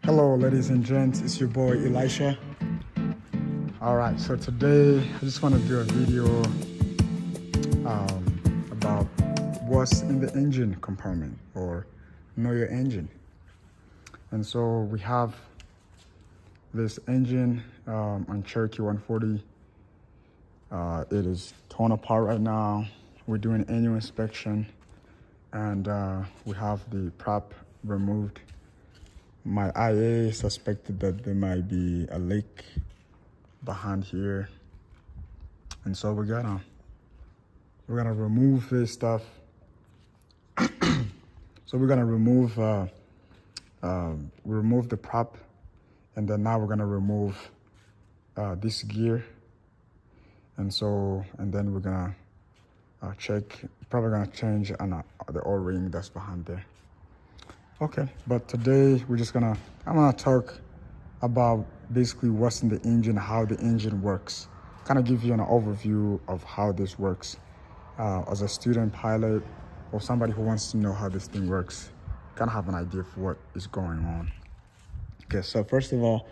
Hello, ladies and gents, it's your boy Elisha. Alright, so today I just want to do a video about what's in the engine compartment, or know your engine. And so we have this engine on Cherokee 140. It is torn apart right now. We're doing annual inspection, and we have the prop removed. My IA suspected that there might be a leak behind here, and so we're gonna remove this stuff. So we're gonna remove the prop, and then now we're gonna remove this gear, and then we're gonna probably gonna change the O-ring that's behind there. Okay, but today I'm gonna talk about basically what's in the engine, how the engine works, kind of give you an overview of how this works. As a student pilot or somebody who wants to know how this thing works, kind of have an idea for what is going on. Okay, so first of all,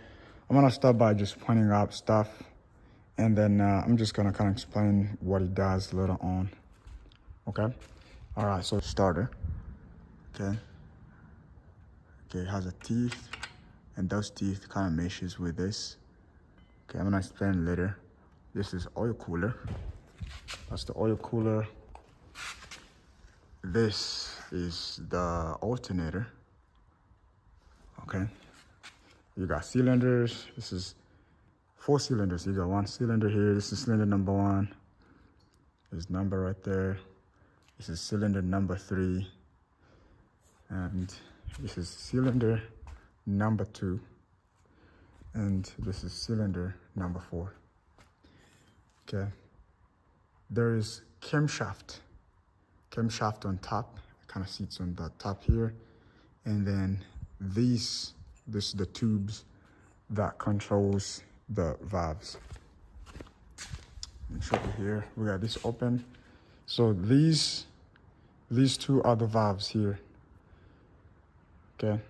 I'm gonna start by just pointing out stuff, and then I'm just gonna kind of explain what it does later on. Okay, all right, so starter. Okay, it has a teeth, and those teeth kind of meshes with this. Okay, I'm gonna explain later. This is oil cooler. That's the oil cooler. This is the alternator. Okay, you got cylinders. This is 4 cylinders. You got 1 cylinder here. This is cylinder number 1. There's number right there. This is cylinder number 3, and this is cylinder number 2, and this is cylinder number 4. Okay, there is camshaft on top. It kind of sits on the top here, and then this is the tubes that controls the valves. Let me show you here. We got this open. So these 2 are the valves here. Okay.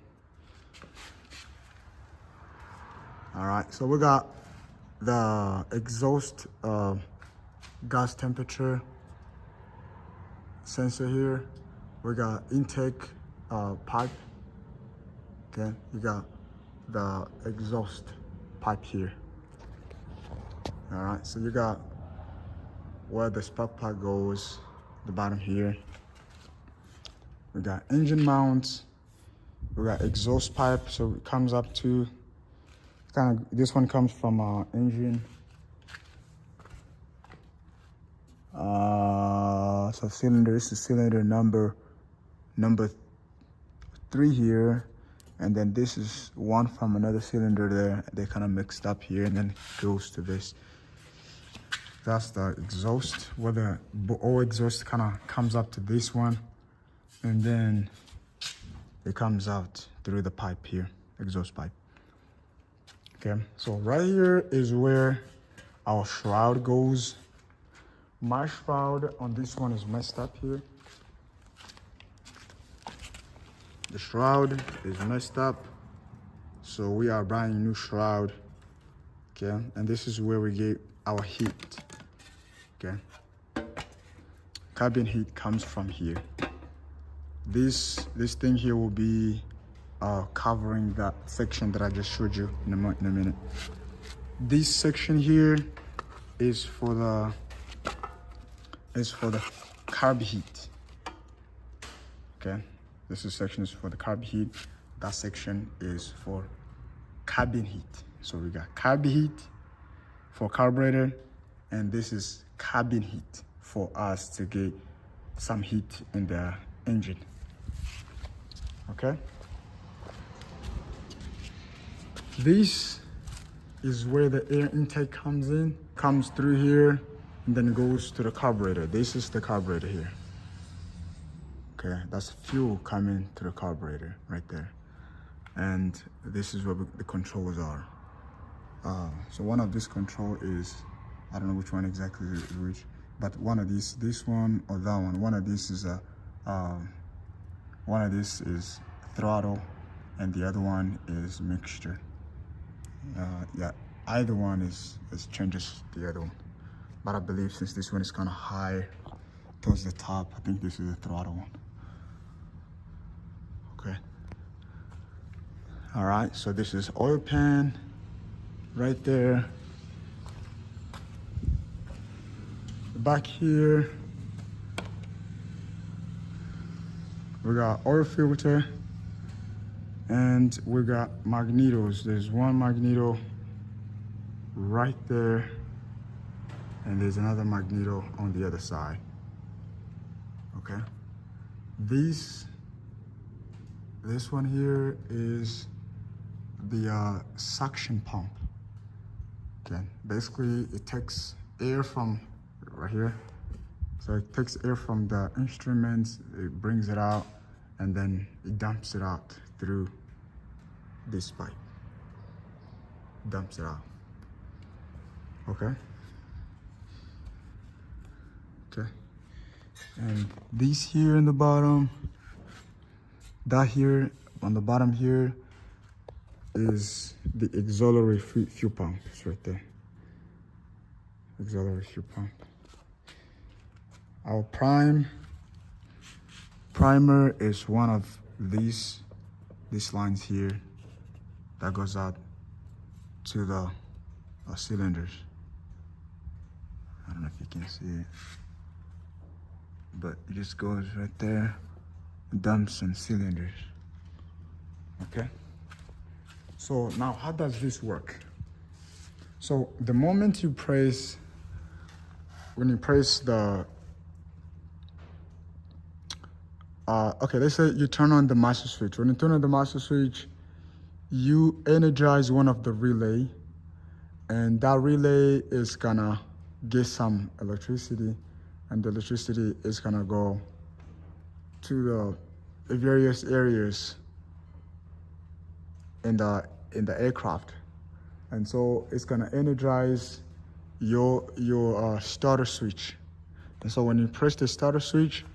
All right, so we got the exhaust gas temperature sensor here. We got intake pipe. Okay, you got the exhaust pipe here. All right, so you got where the spark plug goes, the bottom here. We got engine mounts. We got exhaust pipe, so it comes up to this one comes from our engine. So cylinder, this is cylinder number 3 here, and then this is one from another cylinder there. They kind of mixed up here, and then it goes to this. That's the exhaust, where the oil exhaust kind of comes up to this one, and then it comes out through the pipe here, exhaust pipe. Okay, so right here is where our shroud goes. My shroud on this one is messed up here. The shroud is messed up, so we are buying a new shroud. Okay, and this is where we get our heat. Okay, cabin heat comes from here. This thing here will be covering that section that I just showed you in a minute. This section here is for the carb heat. Okay, this section is for the carb heat. That section is for cabin heat. So we got carb heat for carburetor, and this is cabin heat for us to get some heat in the engine. Okay, this is where the air intake comes through here, and then goes to the carburetor. This is the carburetor here. Okay, that's fuel coming to the carburetor right there, and this is where the controls are. So one of this control is, I don't know which one exactly is which, but one of these, this one or that one. One of these is throttle, and the other one is mixture. Yeah, either one is changes the other one, but I believe since this one is kind of high towards the top, I think this is the throttle one. Okay. All right, so this is oil pan right there. Back here we got oil filter, and we got magnetos. There's one magneto right there, and there's another magneto on the other side. Okay, this one here is the suction pump. Okay, basically it takes air from right here, so it takes air from the instruments, it brings it out, and then it dumps it out through this pipe. Dumps it out. Okay. Okay. And these here in the bottom, that here on the bottom here is the auxiliary fuel pump. It's right there. Auxiliary fuel pump. Our primer is one of these lines here that goes out to the cylinders. I don't know if you can see it, but it just goes right there, dumps and cylinders. Okay, so now how does this work? So the moment you press, when you press the okay, let's say you turn on the master switch. When you turn on the master switch, you energize one of the relay, and that relay is gonna get some electricity, and the electricity is gonna go to the various areas in the aircraft, and so it's gonna energize your starter switch. And so when you press the starter switch,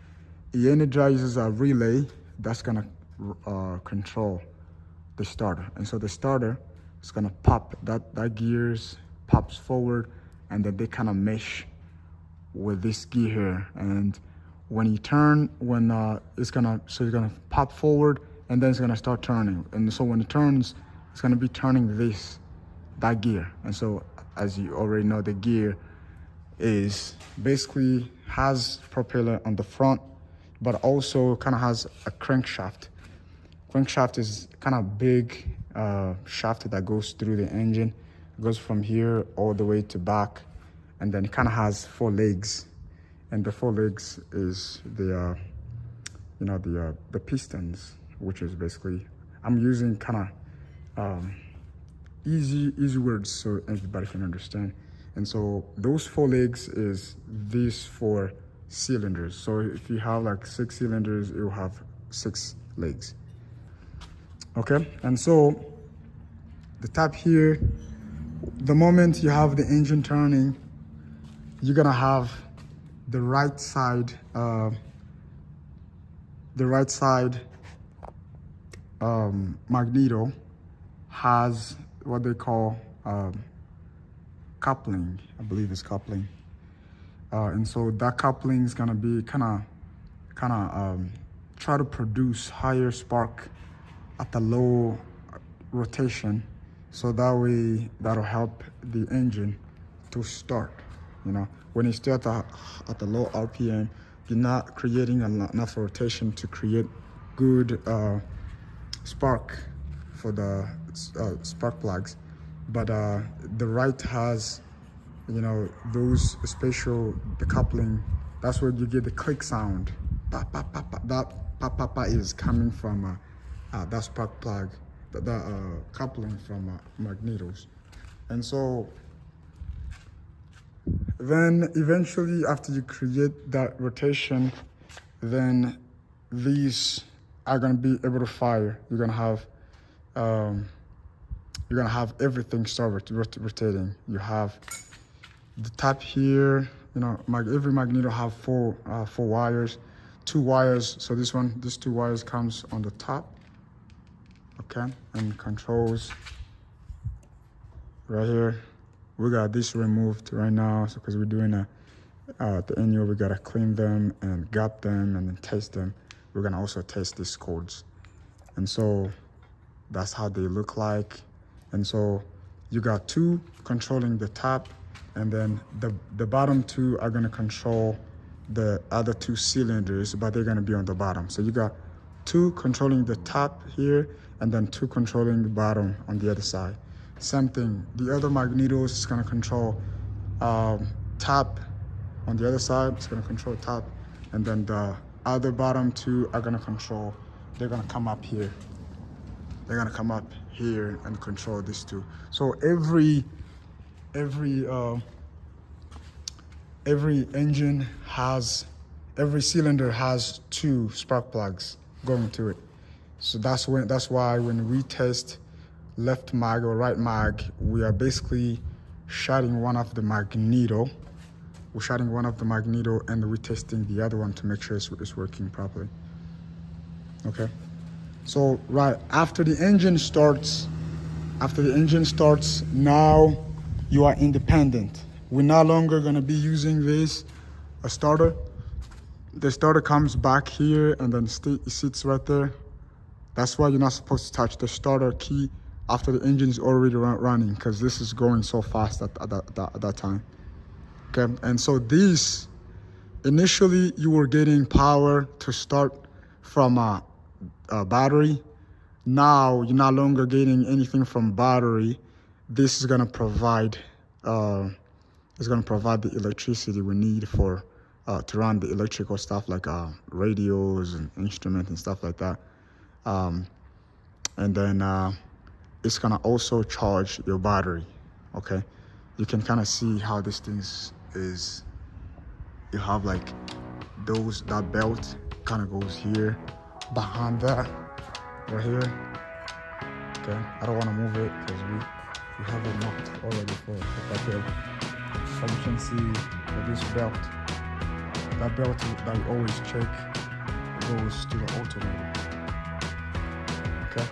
it energizes a relay that's gonna control the starter. And so the starter is gonna pop, that gears pops forward, and then they kind of mesh with this gear here. And when you turn, it's gonna pop forward, and then it's gonna start turning. And so when it turns, it's gonna be turning that gear. And so as you already know, the gear is basically has propeller on the front, but also kind of has a crankshaft. Crankshaft is kind of big shaft that goes through the engine. It goes from here all the way to back, and then it kind of has 4 legs. And the 4 legs is the the pistons, which is basically, I'm using kind of easy words so everybody can understand. And so those 4 legs is these 4 cylinders. So if you have like 6 cylinders, it will have 6 legs. Okay, and so the top here, the moment you have the engine turning, you're gonna have the right side magneto has what they call coupling. I believe it's coupling. And so that coupling is gonna be kind of try to produce higher spark at the low rotation, so that way that'll help the engine to start. When you start at the low RPM, you're not creating enough rotation to create good spark for the spark plugs. But the right has those special, the coupling, that's where you get the click sound. Pa, pa, pa, pa. That pa, pa, pa is coming from that spark plug, the coupling from magnetos. And so then eventually, after you create that rotation, then these are going to be able to fire. You're going to have everything start rotating. You have the top here, every magneto have 4 wires, 2 wires. So these 2 wires comes on the top. Okay, and controls right here. We got this removed right now, so because we're doing the annual, we gotta clean them and gut them and then test them. We're gonna also test these codes, and so that's how they look like. And so you got two controlling the top, and then the bottom two are gonna control the other two cylinders, but they're gonna be on the bottom. So you got two controlling the top here, and then two controlling the bottom on the other side. Same thing, the other magnetos is gonna control top on the other side, it's gonna control top, and then the other bottom two are gonna control, they're gonna come up here. They're gonna come up here and control these two. So every engine has, every cylinder has two spark plugs going to it. So that's why when we test left mag or right mag, we are basically shutting one of the magneto. We're shutting one of the magneto and we're testing the other one to make sure it's working properly. Okay. So right after the engine starts, now you are independent. We're no longer gonna be using this a starter. The starter comes back here and then it sits right there. That's why you're not supposed to touch the starter key after the engine is already running, because this is going so fast at that time. Okay, and so this, initially you were getting power to start from a battery. Now you're no longer getting anything from battery. This is gonna provide the electricity we need for to run the electrical stuff like radios and instruments and stuff like that. And then it's gonna also charge your battery. Okay, you can kind of see how this thing is. You have like that belt kind of goes here, behind that, right here. Okay, I don't want to move it because we have it marked already for that belt. But you can see that this belt, that belt that you always check, goes to the alternator. Okay.